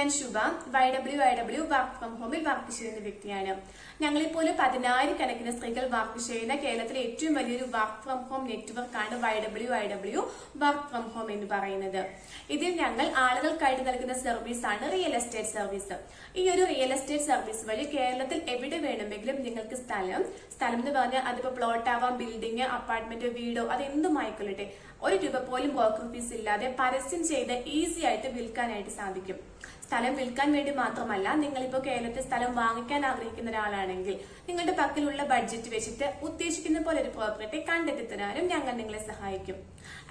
ഞാൻ ശുഭ YWIW work from ഹോമിൽ work ചെയ്യുന്ന വ്യക്തിയാണ്. ഞങ്ങളെപ്പോലെ 10,000-കണക്കിന് സ്ത്രീകൾ വർക്ക് ചെയ്യുന്ന കേരളത്തിലെ ഏറ്റവും വലിയൊരു വർക്ക് ഫ്രം ഹോം നെറ്റ്വർക്കാണ് YWIW വർക്ക് ഫ്രം ഹോം എന്ന് പറയുന്നത്. ഇതിൽ ഞങ്ങൾ ആളുകൾക്കായിട്ട് നൽകുന്ന സർവീസാണ് റിയൽ എസ്റ്റേറ്റ് സർവീസ്. ഈ ഒരു റിയൽ എസ്റ്റേറ്റ് സർവീസ് വഴി കേരളത്തിൽ എവിടെ വേണമെങ്കിലും നിങ്ങൾക്ക് സ്ഥലം എന്ന് പറഞ്ഞാൽ അതിപ്പോ പ്ലോട്ട് ആവാം, ബിൽഡിംഗ്, അപ്പാർട്ട്മെന്റ്, വീടോ, അത് എന്തുമായിക്കൊള്ളട്ടെ, ഒരു രൂപ പോലും ബ്രോക്കർ ഫീസ് ഇല്ലാതെ പരസ്യം ചെയ്ത് ഈസി ആയിട്ട് വിൽക്കാനായിട്ട് സാധിക്കും. സ്ഥലം വിൽക്കാൻ വേണ്ടി മാത്രമല്ല, നിങ്ങളിപ്പോ കേരളത്തിൽ സ്ഥലം വാങ്ങിക്കാൻ ആഗ്രഹിക്കുന്ന ഒരാളാണെങ്കിൽ നിങ്ങളുടെ പക്കലുള്ള ബഡ്ജറ്റ് വെച്ചിട്ട് ഉദ്ദേശിക്കുന്ന പോലെ ഒരു പ്രോപ്പർട്ടി കണ്ടെത്തി തരാനും ഞങ്ങൾ നിങ്ങളെ സഹായിക്കും.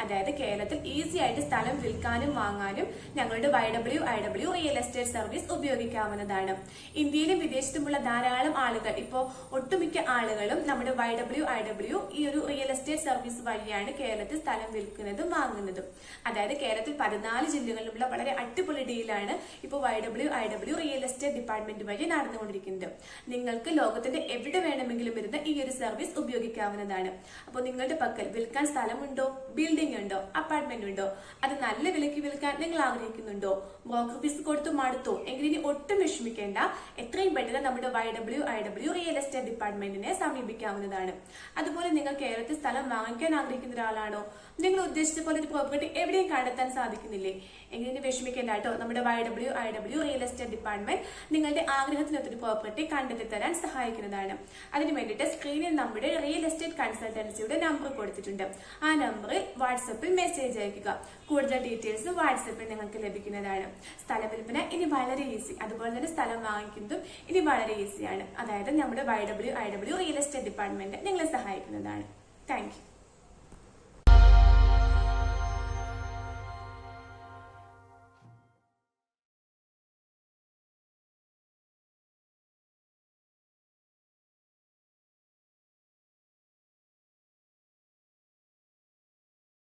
അതായത് കേരളത്തിൽ ഈസി ആയിട്ട് സ്ഥലം വിൽക്കാനും വാങ്ങാനും ഞങ്ങളുടെ YWIW റിയൽ എസ്റ്റേറ്റ് സർവീസ് ഉപയോഗിക്കാവുന്നതാണ്. ഇന്ത്യയിലും വിദേശത്തുമുള്ള ധാരാളം ആളുകൾ, ഇപ്പോ ഒട്ടുമിക്ക ആളുകളും നമ്മുടെ YWIW ഈ ഒരു റിയൽ എസ്റ്റേറ്റ് സർവീസ് വഴിയാണ് കേരളത്തിൽ സ്ഥലം വിൽക്കുന്നതും വാങ്ങുന്നതും. അതായത് കേരളത്തിൽ 14 ജില്ലകളിലുള്ള വളരെ അടിപൊളി ഡീലാണ് ഇപ്പോൾ YWIW റിയൽ എസ്റ്റേറ്റ് ഡിപ്പാർട്ട്മെന്റ് വഴി നടന്നുകൊണ്ടിരിക്കുന്നത്. നിങ്ങൾക്ക് ലോകത്തിന്റെ എവിടെ വേണമെങ്കിലും ഇരുന്ന് ഈ ഒരു സർവീസ് ഉപയോഗിക്കാവുന്നതാണ്. അപ്പോൾ നിങ്ങളുടെ പക്കൽ വിൽക്കാൻ സ്ഥലമുണ്ടോ, ബിൽഡിംഗ് ഉണ്ടോ, അപ്പാർട്ട്മെന്റ് ഉണ്ടോ, അത് നല്ല വിലയ്ക്ക് വിൽക്കാൻ നിങ്ങൾ ആഗ്രഹിക്കുന്നുണ്ടോ, ബ്രോക്കർ ഫീസ് കൊടുത്തു മടുത്തോ എങ്കിൽ ഇനി ഒട്ടും വിഷമിക്കേണ്ട. എത്രയും പെട്ടെന്ന് നമ്മുടെ YWIW റിയൽ എസ്റ്റേറ്റ് ഡിപ്പാർട്ട്മെന്റിനെ സമീപിക്കാവുന്നതാണ്. അതുപോലെ നിങ്ങൾ കേരളത്തിൽ സ്ഥലം വാങ്ങിക്കാൻ ആഗ്രഹിക്കുന്ന ഒരാളാണോ, നിങ്ങൾ ഉദ്ദേശിച്ച പോലെ ഒരു പ്രോപ്പർട്ടി എവിടെയും കണ്ടെത്താൻ സാധിക്കുന്നില്ലേ എങ്കിൽ ഇനി വിഷമിക്കേണ്ട കേട്ടോ. നമ്മുടെ YWIW റിയൽ എസ്റ്റേറ്റ് ഡിപ്പാർട്ട്മെന്റ് നിങ്ങളുടെ ആഗ്രഹത്തിനൊത്തൊരു പ്രോപ്പർട്ടി കണ്ടെത്തി തരാൻ സഹായിക്കുന്നതാണ്. അതിനു വേണ്ടിയിട്ട് സ്ക്രീനിൽ നമ്മുടെ റിയൽ എസ്റ്റേറ്റ് കൺസൾട്ടൻസിയുടെ നമ്പർ കൊടുത്തിട്ടുണ്ട്. ആ നമ്പറിൽ വാട്സപ്പിൽ മെസ്സേജ് അയക്കുക. കൂടുതൽ ഡീറ്റെയിൽസ് വാട്സപ്പിൽ നിങ്ങൾക്ക് ലഭിക്കുന്നതാണ്. സ്ഥലം വിൽപ്പന ഇനി വളരെ ഈസി, അതുപോലെ തന്നെ സ്ഥലം വാങ്ങിക്കുന്നതും ഇനി വളരെ ഈസിയാണ്. അതായത് നമ്മുടെ YWIW റിയൽ എസ്റ്റേറ്റ് ഡിപ്പാർട്ട്മെന്റ് നിങ്ങളെ സഹായിക്കുന്നതാണ്. Thank you.